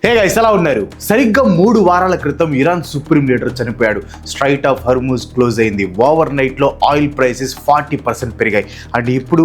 Hey guys, ఎలా ఉన్నారు? సరిగ్గా 3 వారాల క్రితం ఇరాన్ సుప్రీం లీడర్ చనిపోయాడు. స్ట్రైట్ ఆఫ్ హర్మూజ్ క్లోజ్ అయింది. ఓవర్ నైట్లో ఆయిల్ ప్రైసెస్ 40% పెరిగాయి. అండ్ ఇప్పుడు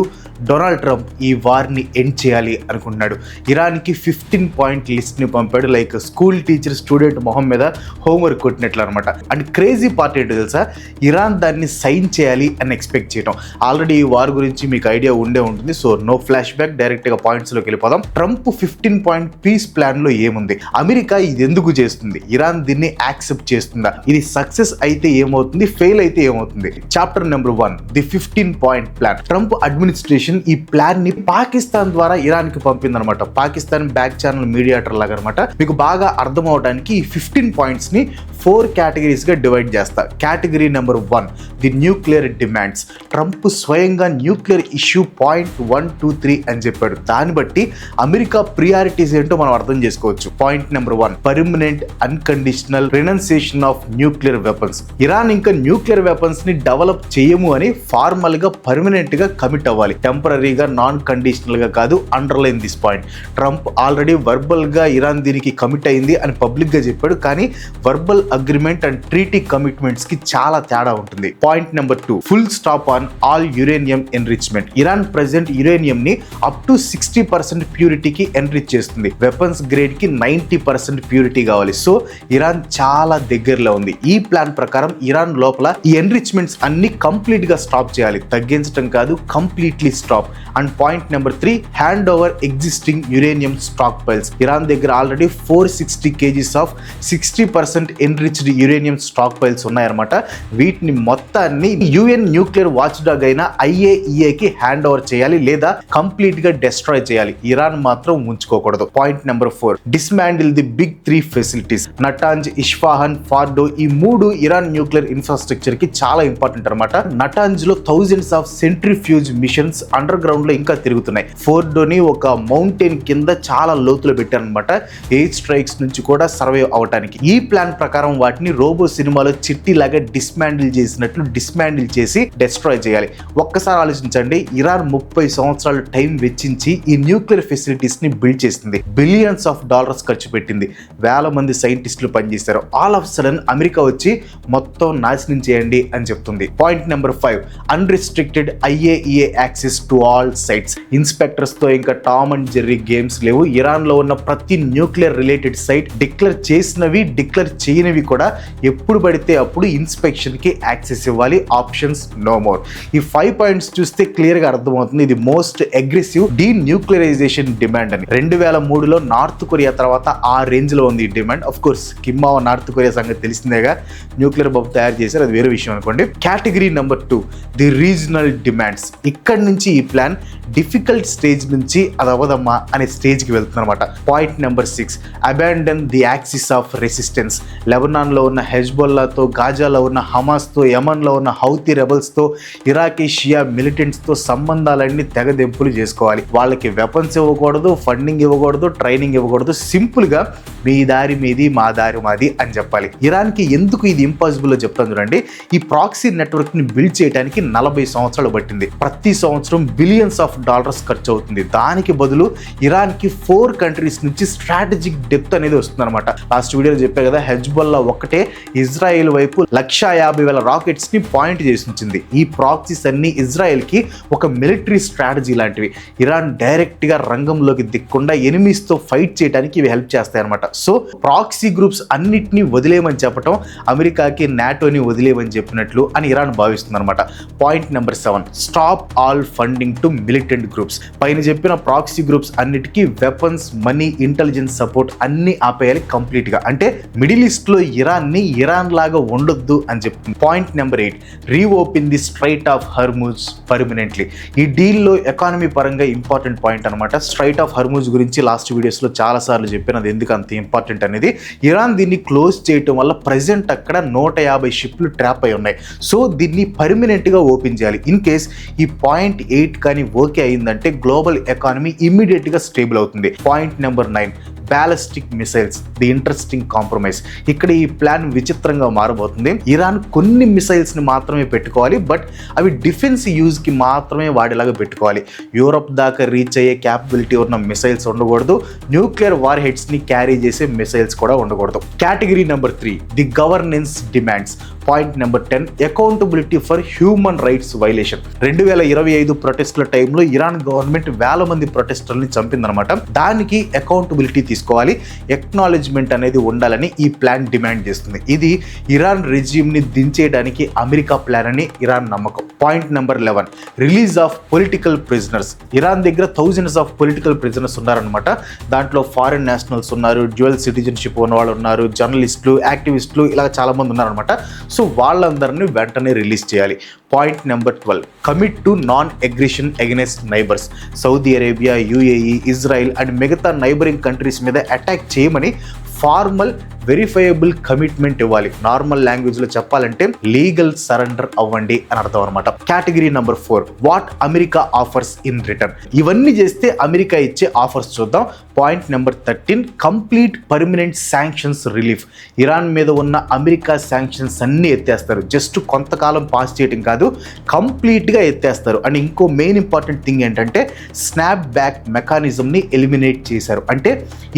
డొనాల్డ్ ట్రంప్ ఈ వార్ని ఎండ్ చేయాలి అనుకుంటున్నాడు. ఇరాన్కి 15 పాయింట్ లిస్ట్ని పంపాడు. లైక్ స్కూల్ టీచర్ స్టూడెంట్ మొహం మీద హోంవర్క్ కొట్టినట్లు అనమాట. అండ్ క్రేజీ పార్ట్ ఏంటో తెలుసా, ఇరాన్ దాన్ని సైన్ చేయాలి అని ఎక్స్పెక్ట్ చేయడం. ఆల్రెడీ ఈ వార్ గురించి మీకు ఐడియా ఉండే ఉంటుంది. సో నో ఫ్లాష్ బ్యాక్, డైరెక్ట్గా పాయింట్స్లోకి వెళ్ళిపోదాం. ట్రంప్ 15 పాయింట్ పీస్ ప్లాన్లో ఏముంది? అమెరికా ఇది ఎందుకు చేస్తుంది? ఇరాన్ దీన్ని యాక్సెప్ట్ చేస్తుందా? ఇది సక్సెస్ అయితే ఏమవుతుంది, ఫెయిల్ అయితే ఏమవుతుంది? Chapter number 1, the 15 point plan. Trump administration ఈ ప్లాన్ ని పాకిస్తాన్ ద్వారా ఇరాన్ కి పంపిందనమాట. పాకిస్తాన్ బ్యాక్ ఛానల్ మీడియేటర్ లాగా అనమాట. మీకు బాగా అర్థం అవడానికి ఈ 15 పాయింట్స్ ని 4 కేటగిరీస్ గా డివైడ్ చేస్తా. Category number 1, the nuclear demands. Trump స్వయంగా న్యూక్లియర్ ఇష్యూ పాయింట్ 1, 2, 3 అని చెప్పాడు. దాన్ని బట్టి అమెరికా ప్రియారిటీస్ ఏంటో మనం అర్థం చేసుకోవచ్చు. Point number 1, permanent unconditional renunciation of nuclear weapons. Iran ఇంకా న్యూక్లియర్ వెపన్స్ ని డెవలప్ చేయము అని ఫార్మల్ గా పర్మనెంట్ గా కమిట్ అవ్వాలి. టెంపరరీగా, నాన్ కండిషనల్ గా కాదు. Underline this point. Trump already verbal గా ఇరాన్ దీనికి కమిట్ అయింది అని పబ్లిక్ గా చెప్పాడు. కానీ verbal agreement and treaty commitments కి చాలా తేడా ఉంటుంది. Point number 2, full stop on all uranium enrichment. Iran present uranium ని అప్ టు 60% ప్యూరిటీకి ఎన్రిచ్ చేస్తుంది. వెపన్స్ గ్రేడ్ కి 90% ప్యూరిటీ కావాలి. సో ఇరాన్ చాలా దగ్గరలో ఉంది. ఈ ప్లాన్ ప్రకారం ఇరాన్ లోపల ఈ ఎన్రిచ్మెంట్స్ అన్ని కంప్లీట్ గా స్టాప్ చేయాలి. తగ్గించడం కాదు, completely stop. And point number 3, hand over existing uranium stockpiles. Iran దగ్గర already 460 kgs of 60% enriched uranium stockpiles ఉన్నాయన్నమాట. వీటిని మొత్తాన్ని యుఎన్ న్యూక్లియర్ వాచ్ డాగ్ అయిన IAEA కి హ్యాండ్ ఓవర్ చేయాలి, లేదా కంప్లీట్ గా డిస్ట్రాయ్ చేయాలి. ఇరాన్ మాత్రం ఉంచుకోకూడదు. Point number 4, dismantle the big 3 facilities. Natanz, Isfahan, Fordow, ఈ 3 ఇరాన్ న్యూక్లియర్ ఇన్ఫ్రాస్ట్రక్చర్ కి చాలా ఇంపార్టెంట్ అనమాట. నటాంజ్ లో thousands of centrifuge machines under ground లో ఇంకా తిరుగుతున్నాయి. ఫోర్డోని ఒక మౌంటైన్ కింద చాలా లోతులో పెట్టారనమాట, ఎయిర్ స్ట్రైక్స్ నుంచి కూడా సర్వైవ్ అవడానికి. ఈ ప్లాన్ ప్రకారం వాటిని రోబో సినిమాలో చిట్టి లాగా డిస్మాండిల్ చేసినట్లు డిస్మాండిల్ చేసి డిస్ట్రాయ్ చేయాలి. ఒక్కసారి ఆలోచించండి, ఇరాన్ 30 సంవత్సరాలు టైం వెచ్చించి ఈ న్యూక్లియర్ ఫెసిలిటీస్ ని బిల్డ్ చేసింది. బిలియన్స్ ఆఫ్ డాలర్స్ ఖర్చు పెట్టింది. 1000 మంది సైంటిస్టులు పనిచేశారు. ఆల్ ఆఫ్ సడన్ అమెరికా వచ్చి మొత్తం నాశనం చేయండి అని చెప్తుంది. Point number 5, unrestricted IAEA access to all sites. Inspectors తో ఇంకా టామ్ అండ్ జెర్రీ గేమ్స్ లేవు. ఇరాన్ లో ఉన్న ప్రతి న్యూక్లియర్ రిలేటెడ్ సైట్ డిక్లేర్ చేసినవి, డిక్లేర్ చేయనివి కూడా ఎప్పుడు పడితే అప్పుడు ఇన్స్పెక్షన్ కి యాక్సెస్ ఇవ్వాలి. Options no more. ఈ 5 పాయింట్స్ చూస్తే క్లియర్ గా అర్థమవుతుంది ఇది మోస్ట్ అగ్రెసివ్ డీన్యూక్లియరైజేషన్ డిమాండ్ అని. 2003లో నార్త్ కొరియా తర్వాత ఆ రేంజ్ లో ఉంది ఈ demand. Of course Kim north Korea సంగతి తెలిసిందేగా, న్యూక్లియర్ బాంబు తయారు చేశారు, అది వేరే విషయం అనుకోండి. Category number 2, the regional demands. ఇక్కడ నుంచి ఈ ప్లాన్ డిఫికల్ట్ స్టేజ్ నుంచి అది అవ్వదమ్మా అనే స్టేజ్ కి వెళ్తుంది అనమాట. Point number 6, abandon the axis of resistance. Lebanon లో ఉన్న హెజ్బొల్లాతో, గాజాలో ఉన్న హమాస్ తో, యమన్ లో ఉన్న హౌతీ రెబల్స్ తో, ఇరాకీ షియా మిలిటెంట్స్ తో సంబంధాలన్నీ తెగదెంపులు చేసుకోవాలి. వాళ్ళకి వెపన్స్ ఇవ్వకూడదు, ఫండింగ్ ఇవ్వకూడదు, ట్రైనింగ్ ఇవ్వకూడదు. సింపుల్ గా మీ దారి మీది, మా దారి మాది అని చెప్పాలి. ఇరాన్ కి ఎందుకు ఇది ఇంపాసిబుల్ చెప్తాను చూడండి. ఈ ప్రాక్సీ నెట్వర్క్ ని బిల్డ్ చేయడానికి 40 సంవత్సరాలు పట్టింది. ప్రతి సంవత్సరం బిలియన్స్ ఆఫ్ డాలర్స్ ఖర్చు అవుతుంది. దానికి బదులు ఇరాన్ కి 4 కంట్రీస్ నుంచి స్ట్రాటజిక్ డెప్త్ అనేది వస్తుంది అనమాట. లాస్ట్ వీడియోలో చెప్పే కదా, హెజ్బొల్లా ఒక్కటే ఇజ్రాయెల్ వైపు 150,000 రాకెట్స్ ని పాయింట్ చేసి ఉంచింది. ఈ ప్రాక్సీస్ అన్ని ఇజ్రాయెల్ కి ఒక మిలిటరీ స్ట్రాటజీ లాంటివి. ఇరాన్ డైరెక్ట్ గా రంగంలోకి దిక్కుండా ఎనిమీస్ తో ఫైట్ చేయడానికి ఇవి హెల్ప్ చేస్తాయి అనమాట. సో ప్రాక్సీ గ్రూప్స్ అన్నిటినీ వదిలేయమని చెప్పడం అమెరికాకి నాటోని వదిలేయమని చెప్పినట్లు అని ఇరాన్ భావిస్తుంది అనమాట. Point number 7, stop all funding to militant groups. పైన చెప్పిన ప్రాక్సీ గ్రూప్స్ అన్నిటికీ వెపన్స్, మనీ, ఇంటెలిజెన్స్ సపోర్ట్ అన్ని ఆపేయాలి కంప్లీట్ గా. అంటే మిడిల్ ఈస్ట్ లో ఇరాన్ ని ఇరాన్ లాగా ఉండొద్దు అని చెప్తుంది. Point number 8, reopen the straight of Hormuz permanently. ఈ డీల్ లో ఎకానమీ పరంగా ఇంపార్టెంట్ పాయింట్ అనమాట. స్ట్రైట్ ఆఫ్ హర్మూజ్ గురించి లాస్ట్ వీడియోస్ లో చాలా సార్లు చెప్పాను, అది ఎందుకు అంత ఇంపార్టెంట్ అనేది. ఇరాన్ దీన్ని క్లోజ్ చేయటం వల్ల ప్రెసెంట్ అక్కడ 150 షిప్లు ట్రాప్ అయి ఉన్నాయి. సో దీన్ని పర్మనెంట్ గా ఓపెన్ చేయాలి. ఇన్ కేస్ ఈ పాయింట్ 8 కానీ ఓకే అయిందంటే గ్లోబల్ ఎకానమీ ఇమ్మీడియట్ గా స్టేబుల్ అవుతుంది. Point number 9, ballistic missiles, the interesting compromise. ఇక్కడ ఈ ప్లాన్ విచిత్రంగా మారబోతుంది. ఇరాన్ కొన్ని మిసైల్స్ని మాత్రమే పెట్టుకోవాలి, బట్ అవి డిఫెన్స్ యూజ్కి మాత్రమే వాడేలాగా పెట్టుకోవాలి. యూరప్ దాకా రీచ్ అయ్యే క్యాపబిలిటీ ఉన్న మిసైల్స్ ఉండకూడదు, న్యూక్లియర్ వార్ హెడ్స్ని క్యారీ చేసే మిసైల్స్ కూడా ఉండకూడదు. Category number 3, the governance demands. Point number 10, accountability for human rights violation. 2025 ప్రొటెస్ట్ల టైంలో ఇరాన్ గవర్నమెంట్ వేల మంది ప్రొటెస్టర్ని చంపిందనమాట. దానికి అకౌంటబిలిటీ తీసుకోవాలి, ఎక్నాలెడ్జ్మెంట్ అనేది ఉండాలని ఈ ప్లాన్ డిమాండ్ చేస్తుంది. ఇది ఇరాన్ రెజ్యూమ్ని దించేయడానికి అమెరికా ప్లాన్ అని ఇరాన్ నమ్మకం. Point number 11, release of political prisoners. Iran దగ్గర థౌజండ్స్ ఆఫ్ పొలిటికల్ ప్రిజనర్స్ ఉన్నారనమాట. దాంట్లో ఫారిన్ నేషనల్స్ ఉన్నారు, డ్యూయల్ సిటిజన్షిప్ ఉన్న వాళ్ళు ఉన్నారు, జర్నలిస్టులు, యాక్టివిస్టులు, ఇలా చాలా మంది ఉన్నారనమాట. సో వాళ్ళందరినీ వెంటనే రిలీజ్ చేయాలి. Point number 12, commit to non aggression against neighbours. Saudi Arabia, UAE, Israel and మిగతా నైబరింగ్ కంట్రీస్ మీద అటాక్ చేయమని ఫార్మల్ వెరిఫైయబుల్ కమిట్మెంట్ ఇవ్వాలి. నార్మల్ లాంగ్వేజ్లో చెప్పాలంటే లీగల్ సరెండర్ అవ్వండి అని అర్థం అనమాట. Category number 4, what America offers in return. ఇవన్నీ చేస్తే అమెరికా ఇచ్చే ఆఫర్స్ చూద్దాం. Point number 13, complete permanent sanctions relief. Iran మీద ఉన్న అమెరికా శాంక్షన్స్ అన్నీ ఎత్తేస్తారు. జస్ట్ కొంతకాలం పాస్ చేయడం కాదు, కంప్లీట్గా ఎత్తేస్తారు. అండ్ ఇంకో మెయిన్ ఇంపార్టెంట్ థింగ్ ఏంటంటే స్నాప్ బ్యాక్ మెకానిజంని ఎలిమినేట్ చేశారు. అంటే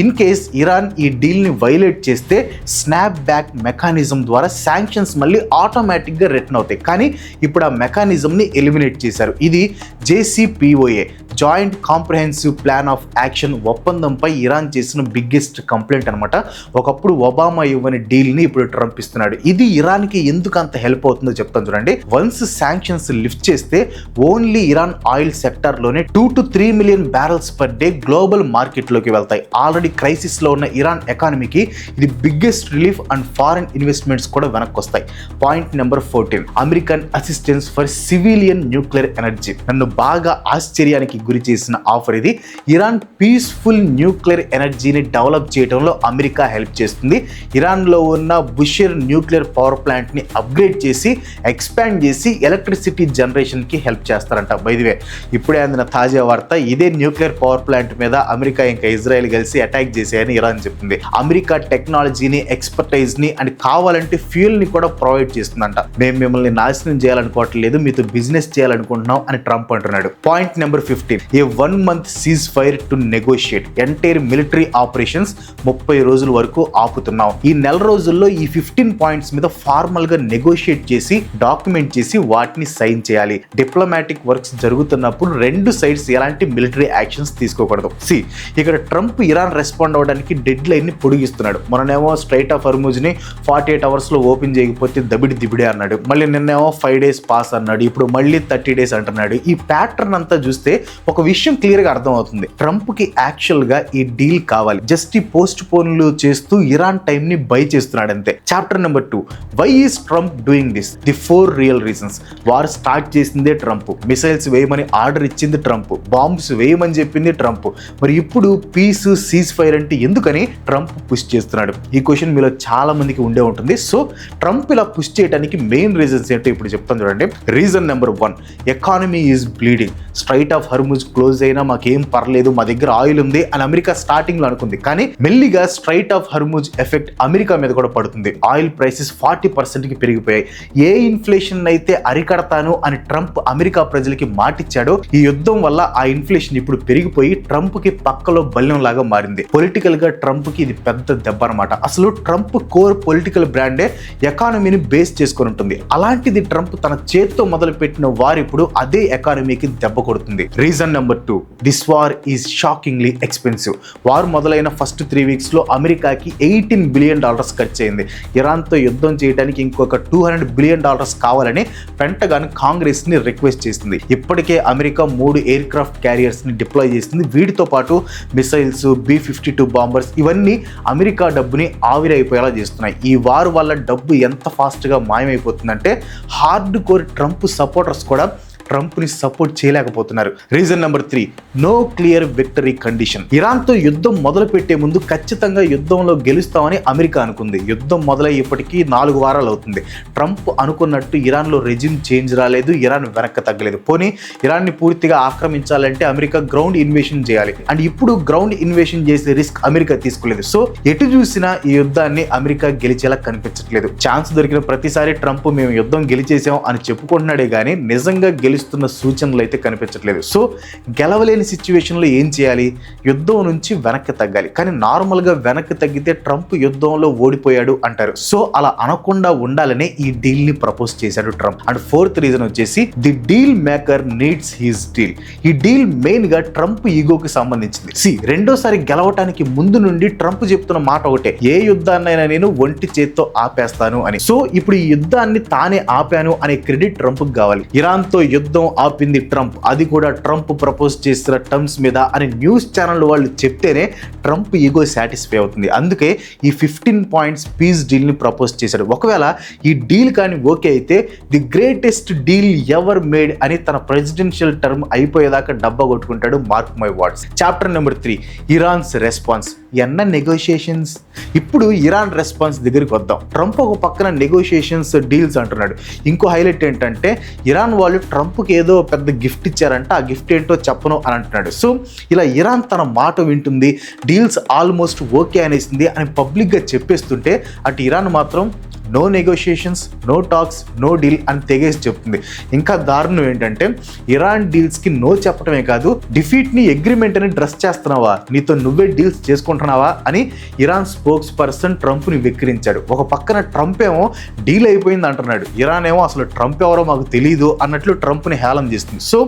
ఇన్ కేస్ ఇరాన్ ఈ డీల్ని వైలేట్ చేస్తే స్నాప్ బ్యాక్ మెకానిజం ద్వారా శాంక్షన్స్ మళ్ళీ ఆటోమేటిక్గా రిటర్న్ అవుతాయి. కానీ ఇప్పుడు ఆ మెకానిజంని ఎలిమినేట్ చేశారు. ఇది JCPOA, joint comprehensive plan of action ఒప్పందంపై ఇరాన్ చేసిన బిగ్గెస్ట్ కంప్లైంట్ అనమాట. ఒకప్పుడు ఒబామా ఇవ్వని డీల్ని ఇప్పుడు ట్రంప్ ఇస్తున్నాడు. ఇది ఇరాన్కి ఎందుకు అంత హెల్ప్ అవుతుందో చెప్తాను చూడండి. వన్స్ శాంక్షన్స్ లిఫ్ట్ చేస్తే ఓన్లీ ఇరాన్ ఆయిల్ సెక్టార్లోనే 2 to 3 million barrels per day global మార్కెట్లోకి వెళ్తాయి. ఆల్రెడీ క్రైసిస్లో ఉన్న ఇరాన్ ఎకానమీకి ఇది biggest relief and foreign investments కూడా వెనక్కి వస్తాయి. Point number 14, American assistance for civilian nuclear energy. నన్ను బాగా ఆశ్చర్యానికి గురి చేసిన ఆఫర్ ఇది. ఇరాన్ పీస్ఫుల్ న్యూక్లియర్ ఎనర్జీని డెవలప్ చేయడంలో అమెరికా హెల్ప్ చేస్తుంది. ఇరాన్లో ఉన్న బుషెర్ న్యూక్లియర్ పవర్ ప్లాంట్ని అప్గ్రేడ్ చేసి ఎక్స్పాండ్ చేసి ఎలక్ట్రిసిటీ జనరేషన్కి హెల్ప్ చేస్తారంట. బై ది వే, ఇప్పుడే అందిన తాజా వార్త, ఇదే న్యూక్లియర్ పవర్ ప్లాంట్ మీద అమెరికా ఇంకా ఇజ్రాయెల్ కలిసి అటాక్ చేశాయని ఇరాన్ చెప్తుంది. అమెరికా టెక్నాలజీని, ఎక్స్పర్టైజ్ని అండ్ కావాలంటే ఫ్యూయల్ని కూడా ప్రొవైడ్ చేస్తుందంట. మేము మిమ్మల్ని నాశనం చేయాలనుకోవట్లేదు, మీతో బిజినెస్ చేయాలనుకుంటున్నాం అని ట్రంప్ అంటున్నాడు. Point number 15, A 1 month cease fire to negotiate. Entire military operations 30 రోజుల వరకు ఆపుతున్నాం. ఈ నెల రోజుల్లో ఈ 15 పాయింట్స్ మీద ఫార్మల్ గా నెగోషియేట్ చేసి డాక్యుమెంట్ చేసి వాటిని సైన్ చేయాలి. డిప్లొమాటిక్ వర్క్స్ జరుగుతున్నప్పుడు రెండు సైడ్స్ ఎలాంటి మిలిటరీ యాక్షన్స్ తీసుకోకూడదు. ఇక్కడ ట్రంప్ ఇరాన్ రెస్పాండ్ అవ్వడానికి డెడ్ లైన్ ని పొడిగిస్తున్నాడు. మొన్ననేమో స్ట్రైట్ ఆఫ్ హర్ముజ్ ని 48 hours లో ఓపెన్ చేయకపోతే దిబిడే అన్నాడు. మళ్ళీ నిన్నేమో 5 days పాస్ అన్నాడు. ఇప్పుడు మళ్ళీ 30 days అంటున్నాడు. ఈ ప్యాటర్న్ అంతా చూస్తే ఒక విషయం క్లియర్ గా అర్థమవుతుంది. ట్రంప్ కి యాక్చువల్ గా ఈ డీల్ కావాలి. జస్ట్ ఈ పోస్ట్ పోన్లు చేస్తూ ఇరాన్ టైం ని బై చేస్తున్నాడు అంతే. Chapter number 2, why is Trump doing this? The 4 real reasons. War start చేసిందే ట్రంప్, మిసైల్స్ వేయమని ఆర్డర్ ఇచ్చింది ట్రంప్, బాంబ్స్ వేయమని చెప్పింది ట్రంప్. మరి ఇప్పుడు పీస్ సీజ్ ఫైర్ అంటే ఎందుకని ట్రంప్ పుష్ చేస్తున్నాడు? ఈ క్వశ్చన్ మీలో చాలా మందికి ఉండే ఉంటుంది. సో ట్రంప్ ఇలా పుష్ చేయడానికి మెయిన్ రీజన్స్ ఏంటో ఇప్పుడు చెప్తాను చూడండి. Reason number 1, economy is bleeding. Straight of Hormuz close అయినా మాకేం పర్లేదు, మా దగ్గర ఆయిల్ ఉంది అని అమెరికా స్టార్టింగ్ లో అనుకుంది. కానీ మెల్లిగా straight of Hormuz effect America మీద కూడా పడుతుంది. ఆయిల్ ప్రైసెస్ 40% కి పెరిగిపోయాయి. ఏ ఇన్ఫ్లేషన్ అయితే అరికడతాను అని ట్రంప్ అమెరికా ప్రజలకి మాటిచ్చాడో, ఈ యుద్ధం వల్ల ఆ ఇన్ఫ్లేషన్ ఇప్పుడు పెరిగిపోయి ట్రంప్ కి పక్కలో బల్యం లాగా మారింది. పొలిటికల్ గా ట్రంప్ కి ఇది పెద్ద దెబ్బ అనమాట. అసలు ట్రంప్ కోర్ పొలిటికల్ బ్రాండే ఎకానమీని బేస్ చేసుకొని ఉంటుంది. అలాంటిది ట్రంప్ తన చేతితో మొదలు పెట్టిన వార్ ఇప్పుడు అదే ఎకానమీకి దెబ్బ కొడుతుంది. Reason number 2, this war is shockingly expensive. War మొదలైన ఫస్ట్ 3 weeks లో అమెరికాకి $18 billion ఖర్చు అయింది. ఇరాన్తో యుద్ధం చేయడానికి ఇంకొక $200 billion కావాలని పెంటగాన్ కాంగ్రెస్ ని రిక్వెస్ట్ చేసింది. ఇప్పటికే అమెరికా 3 ఎయిర్క్రాఫ్ట్ క్యారియర్స్ ని డిప్లాయ్ చేసింది. వీటితో పాటు మిసైల్స్, B-52 బాంబర్స్, ఇవన్నీ అమెరికా డబ్బుని ఆవిరైపోయేలా చేస్తున్నాయి. ఈ వార్ వల్ల డబ్బు ఎంత ఫాస్ట్ గా మాయమైపోతుందంటే హార్డ్ కోర్ ట్రంప్ సపోర్టర్స్ కూడా ట్రంప్ని సపోర్ట్ చేయలేకపోతున్నారు. Reason number 3, no clear victory condition. ఇరాన్తో యుద్ధం మొదలు పెట్టే ముందు ఖచ్చితంగా యుద్ధంలో గెలుస్తామని అమెరికా అనుకుంది. యుద్ధం మొదలై ఇప్పటికీ 4 వారాలు అవుతుంది. ట్రంప్ అనుకున్నట్టు ఇరాన్లో రెజిమ్ చేంజ్ రాలేదు, ఇరాన్ వెనక్కి తగ్గలేదు. పోనీ ఇరాన్ని పూర్తిగా ఆక్రమించాలంటే అమెరికా గ్రౌండ్ ఇన్వేషన్ చేయాలి. అండ్ ఇప్పుడు గ్రౌండ్ ఇన్వేషన్ చేసే రిస్క్ అమెరికా తీసుకోలేదు. సో ఎటు చూసినా ఈ యుద్ధాన్ని అమెరికా గెలిచేలా కనిపించట్లేదు. ఛాన్స్ దొరికిన ప్రతిసారి ట్రంప్ మేము యుద్ధం గెలిచేసాం అని చెప్పుకుంటున్నాడే కానీ నిజంగా గెలుస్తున్న సూచనలు అయితే కనిపించట్లేదు. సో గెలవలేని సిచ్యువేషన్లో ఏం చేయాలి? యుద్ధం నుంచి వెనక్కి తగ్గాలి. కానీ నార్మల్గా వెనక్కి తగ్గితే ట్రంప్ యుద్ధంలో ఓడిపోయాడు అంటారు. సో అలా అనకుండా ఉండాలనే ఈ డీల్ ని ప్రపోజ్ చేశాడు ట్రంప్. అండ్ 4th రీజన్ వచ్చేసి the deal maker needs his deal. ఈ డీల్ మెయిన్ గా ట్రంప్ ఈగోకి సంబంధించింది. రెండోసారి గెలవటానికి ముందు నుండి ట్రంప్ చెప్తున్న మాట ఒకటే, ఏ యుద్ధాన్నైనా నేను ఒంటి చేత్తో ఆపేస్తాను అని. సో ఇప్పుడు ఈ యుద్ధాన్ని తానే ఆపాను అనే క్రెడిట్ ట్రంప్ కావాలి. ఇరాన్ తో యుద్ధం ఆపింది ట్రంప్, అది కూడా ట్రంప్ ప్రపోజ్ చేసిన టర్మ్స్ మీద అని న్యూస్ ఛానల్ వాళ్ళు చెప్తేనే ట్రంప్ ఈగో సాటిస్ఫై అవుతుంది. అందుకే ఈ 15 పాయింట్స్ పీస్ డీల్ ని ప్రపోజ్ చేశాడు. ఒకవేళ ఈ డీల్ కానీ ఓకే అయితే the greatest deal ever made అని తన ప్రెసిడెన్షియల్ టర్మ్ అయిపోయేదాకా డబ్బా కొట్టుకుంటాడు. Mark my words. Chapter number 3, Iran's response. ఎన్న నెగోషియేషన్స్. ఇప్పుడు ఇరాన్ రెస్పాన్స్ దగ్గరికి వద్దాం. ట్రంప్ ఒక పక్కన నెగోషియేషన్స్ డీల్స్ అంటున్నాడు. ఇంకో హైలైట్ ఏంటంటే ఇరాన్ వాళ్ళు ట్రంప్కి ఏదో పెద్ద గిఫ్ట్ ఇచ్చారంట, ఆ గిఫ్ట్ ఏంటో చెప్పను అని అంటున్నాడు. సో ఇలా ఇరాన్ తన మాట వింటుంది, డీల్స్ ఆల్మోస్ట్ ఓకే అనేసింది అని పబ్లిక్గా చెప్పేస్తుంటే అటు ఇరాన్ మాత్రం no negotiations, no talks, no deal అని తెగేసి చెప్తుంది. ఇంకా దారుణం ఏంటంటే ఇరాన్ డీల్స్కి నో చెప్పడమే కాదు, డిఫీట్ని అగ్రిమెంట్ అని డ్రెస్ చేస్తున్నావా, నీతో నువ్వే డీల్స్ చేసుకుంటున్నావా అని ఇరాన్ స్పోక్స్ పర్సన్ ట్రంప్ని వెక్కిరించాడు. ఒక పక్కన ట్రంప్ ఏమో డీల్ అయిపోయింది అంటున్నాడు, ఇరాన్ ఏమో అసలు ట్రంప్ ఎవరో మాకు తెలియదు అన్నట్లు ట్రంప్ని హేళన చేస్తుంది. సో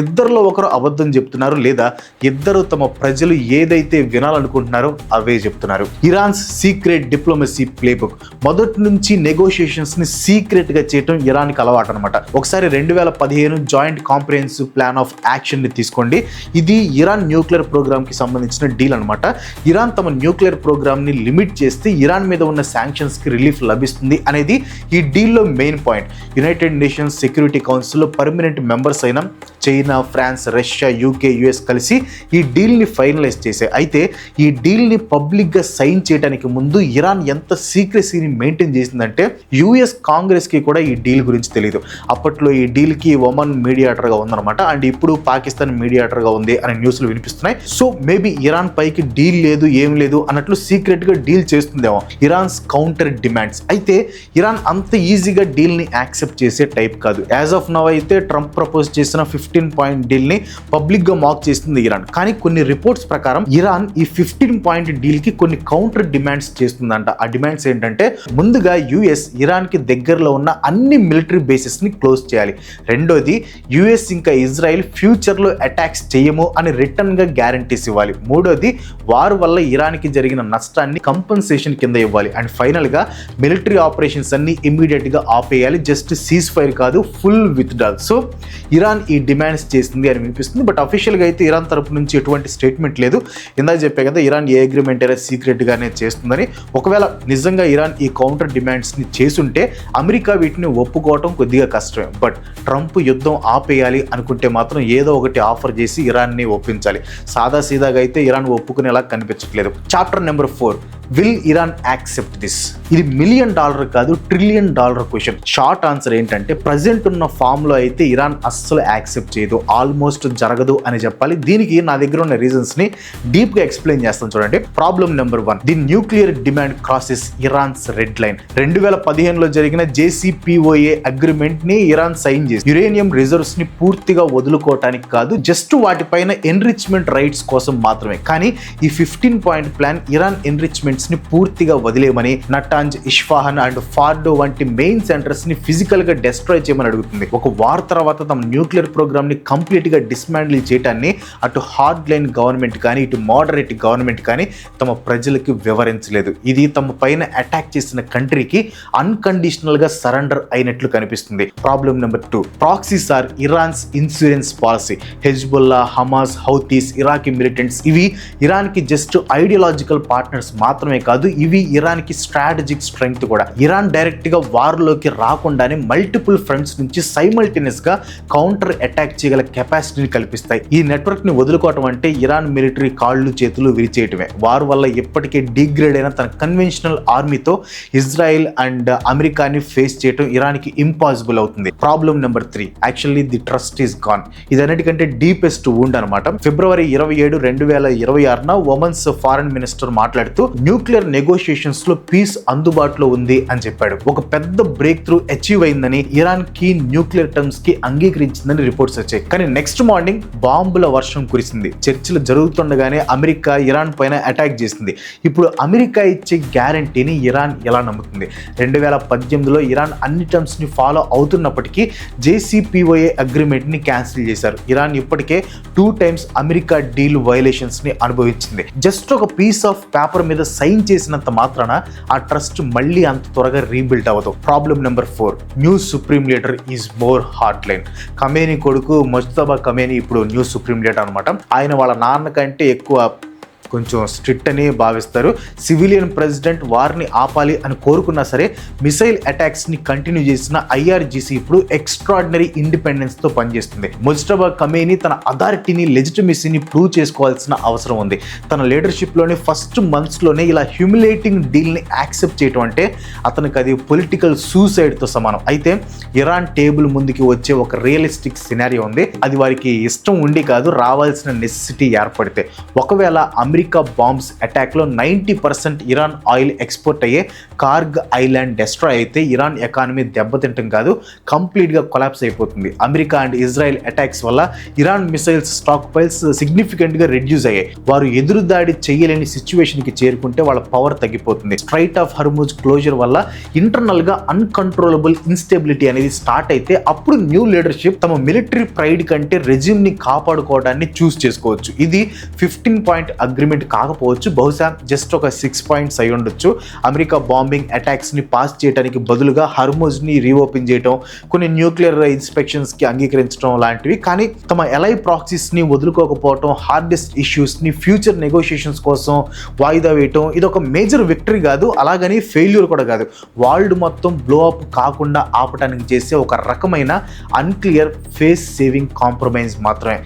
ఇద్దరిలో ఒకరు అబద్ధం చెప్తున్నారు, లేదా ఇద్దరు తమ ప్రజలు ఏదైతే వినాలనుకుంటున్నారో అవే చెప్తున్నారు. Iran's secret diplomacy playbook. మొదటి నుంచి నెగోషియేషన్స్ ని సీక్రెట్ గా చేయడం ఇరాన్కి అలవాటు అనమాట. ఒకసారి 2015 joint comprehensive plan of action ని తీసుకోండి. ఇది ఇరాన్ న్యూక్లియర్ ప్రోగ్రామ్ కి సంబంధించిన డీల్ అనమాట. ఇరాన్ తమ న్యూక్లియర్ ప్రోగ్రామ్ ని లిమిట్ చేస్తే ఇరాన్ మీద ఉన్న శాంక్షన్స్ కి రిలీఫ్ లభిస్తుంది అనేది ఈ డీల్ లో main point. United Nations Security Council లో పర్మనెంట్ మెంబర్స్ అయిన China, France, Russia, UK, US కలిసి ఈ డీల్ ని ఫైనలైజ్ చేశాయి. అయితే ఈ డీల్ ని పబ్లిక్ గా సైన్ చేయడానికి ముందు ఇరాన్ ఎంత సీక్రెసీని మెయింటైన్ చేసిందంటే యుఎస్ కాంగ్రెస్ కి కూడా ఈ డీల్ గురించి తెలియదు. అప్పట్లో ఈ డీల్ కి ఒమన్ మీడియేటర్ గా ఉందన్నమాట. అండ్ ఇప్పుడు పాకిస్తాన్ మీడియేటర్ గా ఉంది అనే న్యూస్లు వినిపిస్తున్నాయి. సో మేబీ ఇరాన్ పైకి డీల్ లేదు, ఏం లేదు అన్నట్లు సీక్రెట్ గా డీల్ చేస్తుందేమో. Iran's counter demands. అయితే ఇరాన్ అంత ఈజీగా డీల్ ని యాక్సెప్ట్ చేసే టైప్ కాదు. యాజ్ ఆఫ్ నౌ అయితే ట్రంప్ ప్రపోజ్ చేసిన 15 పాయింట్ డీల్ ని పబ్లిక్ గా మాక్ చేస్తుంది ఇరాన్. కానీ కొన్ని రిపోర్ట్స్ ప్రకారం ఇరాన్ ఈ 15 పాయింట్ డీల్ కి కొన్ని కౌంటర్ డిమాండ్స్ చేస్తుందంట. ఆ డిమాండ్స్ ఏంటంటే ముందుగా యుఎస్ ఇరాన్ కి దగ్గరలో ఉన్న అన్ని మిలిటరీ బేసెస్ ని క్లోజ్ చేయాలి. రెండోది యుఎస్ ఇంకా ఇజ్రాయెల్ ఫ్యూచర్ లో అటాక్స్ చేయము అని రిటర్న్ గా గ్యారంటీస్ ఇవ్వాలి. మూడోది వార్ వల్ల ఇరాన్ కి జరిగిన నష్టాన్ని కంపెన్సేషన్ కింద ఇవ్వాలి. అండ్ ఫైనల్ గా మిలిటరీ ఆపరేషన్స్ అన్ని ఇమ్మీడియట్ గా ఆపేయాలి. జస్ట్ సీజ్ ఫైర్ కాదు, ఫుల్ విత్డ్రాల్. సో ఇరాన్ ఈ డిమాండ్స్ చేసింది అని వినిపిస్తుంది. బట్ అఫీషియల్ గా అయితే ఇరాన్ తరపు నుంచి ఎటువంటి స్టేట్మెంట్ లేదు. ఇందాక చెప్పే కదా ఇరాన్ ఏ అగ్రిమెంట్ అయినా సీక్రెట్ గానే చేస్తుందని. ఒకవేళ నిజంగా ఇరాన్ ఈ కౌంటర్ డిమాండ్స్ ని చేసుంటే అమెరికా వీటిని ఒప్పుకోవటం కొద్దిగా కష్టమే. బట్ ట్రంప్ యుద్ధం ఆపేయాలి అనుకుంటే మాత్రం ఏదో ఒకటి ఆఫర్ చేసి ఇరాన్ ని ఒప్పించాలి. సాదా సీదాగా అయితే ఇరాన్ ఒప్పుకునేలా కనిపించట్లేదు. Chapter number 4, will Iran accept this? ఇది $1 మిలియన్ కాదు, $1 ట్రిలియన్ క్వశ్చన్. షార్ట్ ఆన్సర్ ఏంటంటే ప్రజెంట్ ఉన్న ఫామ్ లో అయితే ఇరాన్ అస్సలు యాక్సెప్ట్ చేయదు, ఆల్మోస్ట్ జరగదు అని చెప్పాలి. దీనికి నా దగ్గర ఉన్న రీజన్స్ ని డీప్ గా ఎక్స్ప్లెయిన్ చేస్తాను చూడండి. Problem number 1, the nuclear demand crosses Iran's red line. 2015లో జరిగిన JCPOA అగ్రిమెంట్ ని ఇరాన్ సైన్ చేసి యురేనియం రిజర్వ్స్ ని పూర్తిగా వదులుకోవటానికి కాదు, జస్ట్ వాటిపైన ఎన్రిచ్మెంట్ రైట్స్ కోసం మాత్రమే. కానీ ఈ 15 పాయింట్ ప్లాన్ ఇరాన్ ఎన్రిచ్మెంట్ ని పూర్తిగా వదిలేయమని, నటాంజ్, ఇస్ఫహాన్ అండ్ ఫార్డో వంటి మెయిన్ సెంటర్స్ ని ఫిజికల్ గా డిస్ట్రాయ్ చేయమని అడుగుతుంది. ఒక వార్ తర్వాత తమ న్యూక్లియర్ ప్రోగ్రామ్ ని కంప్లీట్ గా డిస్మాండిల్ చేయడాన్ని అటు హార్డ్ లైన్ గవర్నమెంట్ కానీ ఇటు మోడరేట్ గవర్నమెంట్ కానీ తమ ప్రజలకి వివరించలేదు. ఇది తమ పైన అటాక్ చేసిన కంట్రీ మిలిటరీకి అన్కండిషనల్ గా సరెండర్ అయినట్లు కనిపిస్తుంది. Problem number 2, proxies are Iran's insurance policy. Hezbollah, Hamas, Houthis, Iraqi militants ఇవి ఇరాన్కి జస్ట్ ఐడియాలజికల్ పార్ట్నర్స్ మాత్రమే కాదు, ఇవి ఇరాన్కి స్ట్రాటజిక్ స్ట్రెంగ్త్ కూడా. ఇరాన్ డైరెక్ట్ గా వార్లోకి రాకుండానే మల్టిపుల్ ఫ్రంట్స్ నుంచి సైమల్టేనియస్ గా కౌంటర్ అటాక్ చేయగల కెపాసిటీని కల్పిస్తాయి. ఈ నెట్వర్క్ ని వదులుకోవటం అంటే ఇరాన్ మిలిటరీ కాళ్ళు చేతులు విరిచేయటమే. వార్ వల్ల ఇప్పటికే డిగ్రేడ్ అయిన తన కన్వెన్షనల్ ఆర్మీతో ఇజ్రాయెల్ అండ్ అమెరికాని ఫేస్ చేయడం ఇరాన్కి ఇంపాసిబుల్ అవుతుంది. Problem number 3, actually the trust is gone. ఇది అన్నిటికంటే డీపెస్ట్ వూండ్ అనమాట. ఫిబ్రవరి 27, 2026 ఒమన్స్ ఫారెన్ మినిస్టర్ మాట్లాడుతూ న్యూక్లియర్ నెగోషియేషన్స్ లో పీస్ అందుబాటులో ఉంది అని చెప్పాడు. ఒక పెద్ద బ్రేక్ త్రూ అచీవ్ అయిందని, ఇరాన్ కి న్యూక్లియర్ టర్మ్స్ కి అంగీకరించిందని రిపోర్ట్స్ వచ్చాయి. కానీ నెక్స్ట్ మార్నింగ్ బాంబుల వర్షం కురిసింది. చర్చలు జరుగుతుండగానే అమెరికా ఇరాన్ పైన అటాక్ చేసింది. ఇప్పుడు అమెరికా ఇచ్చే గ్యారంటీని ఇరాన్ ఎలా నమ్ముతుంది? 2018లో ఇరాన్ అన్ని టర్మ్స్ ని ఫాలో అవుతున్నప్పటికీ JCPOA అగ్రిమెంట్ ని క్యాన్సిల్ చేశారు. ఇరాన్ ఇప్పటికే 2 times అమెరికా డీల్ వైలేషన్స్ ని అనుభవించింది. జస్ట్ ఒక పీస్ ఆఫ్ పేపర్ మీద సైన్ చేసినంత మాత్రాన ఆ ట్రస్ట్ మళ్ళీ అంత త్వరగా రీబిల్డ్ అవ్వదు. Problem number 4, new supreme leader is more hard line. Khamenei కొడుకు ముజ్తబా ఖమేనీ ఇప్పుడు న్యూ సుప్రీం లీడర్ అనమాట. ఆయన వాళ్ళ నాన్న కంటే ఎక్కువ కొంచెం స్ట్రిక్ట్ అని భావిస్తారు. సివిలియన్ ప్రెసిడెంట్ వారిని ఆపాలి అని కోరుకున్నా సరే మిసైల్ అటాక్స్ని కంటిన్యూ చేసిన IRGC ఇప్పుడు ఎక్స్ట్రాడినరీ ఇండిపెండెన్స్తో పనిచేస్తుంది. ముజ్తబా ఖమేనీ తన అథారిటీని, లెజిటిమసీని ప్రూవ్ చేసుకోవాల్సిన అవసరం ఉంది. తన లీడర్షిప్లోని ఫస్ట్ మంత్స్లోనే ఇలా హ్యూమిలేటింగ్ డీల్ని యాక్సెప్ట్ చేయడం అంటే అతనికి అది పొలిటికల్ సూసైడ్తో సమానం. అయితే ఇరాన్ టేబుల్ ముందుకి వచ్చే ఒక రియలిస్టిక్ సినారియో ఉంది. అది వారికి ఇష్టం ఉండి కాదు, రావాల్సిన నెసెసిటీ ఏర్పడితే. ఒకవేళ అమెరికా బాంబ్స్ అటాక్లో 90% ఇరాన్ ఆయిల్ ఎక్స్పోర్ట్ అయ్యే కార్గ్ ఐలాండ్ డెస్ట్రాయ్ అయితే ఇరాన్ ఎకానమీ దెబ్బతింటం కాదు, కంప్లీట్గా కొలాప్స్ అయిపోతుంది. అమెరికా అండ్ ఇజ్రాయెల్ అటాక్స్ వల్ల ఇరాన్ మిసైల్స్ స్టాక్ పైల్స్ సిగ్నిఫికెంట్గా రెడ్యూస్ అయ్యాయి. వారు ఎదురుదాడి చేయలేని సిచ్యువేషన్కి చేరుకుంటే వాళ్ళ పవర్ తగ్గిపోతుంది. స్ట్రైట్ ఆఫ్ హర్ముజ్ క్లోజర్ వల్ల ఇంటర్నల్గా అన్కంట్రోలబుల్ ఇన్స్టెబిలిటీ అనేది స్టార్ట్ అయితే అప్పుడు న్యూ లీడర్షిప్ తమ మిలిటరీ ప్రైడ్ కంటే రెజ్యూమ్ని కాపాడుకోవడాన్ని చూస్ చేసుకోవచ్చు. ఇది 15 point అగ్రిమెంట్ కాకపోవచ్చు, బహుశా జస్ట్ ఒక 6 points అయి ఉండొచ్చు. అమెరికా బాంబింగ్ అటాక్స్ ని పాస్ చేయడానికి బదులుగా హర్ముజ్ ని రీఓపెన్ చేయడం, కొన్ని న్యూక్లియర్ ఇన్స్పెక్షన్స్ కి అంగీకరించడం లాంటివి. కానీ తమ ఎలై ప్రాక్సీస్ ని వదులుకోకపోవడం, హార్డెస్ట్ ఇష్యూస్ ని ఫ్యూచర్ నెగోషియేషన్స్ కోసం వాయిదా వేయటం, ఇది ఒక మేజర్ విక్టరీ కాదు, అలాగని ఫెయిల్యూర్ కూడా కాదు. వరల్డ్ మొత్తం బ్లో అప్ కాకుండా ఆపడానికి చేసే ఒక రకమైన అన్క్లియర్ ఫేస్ సేవింగ్ కాంప్రమైజ్ మాత్రమే.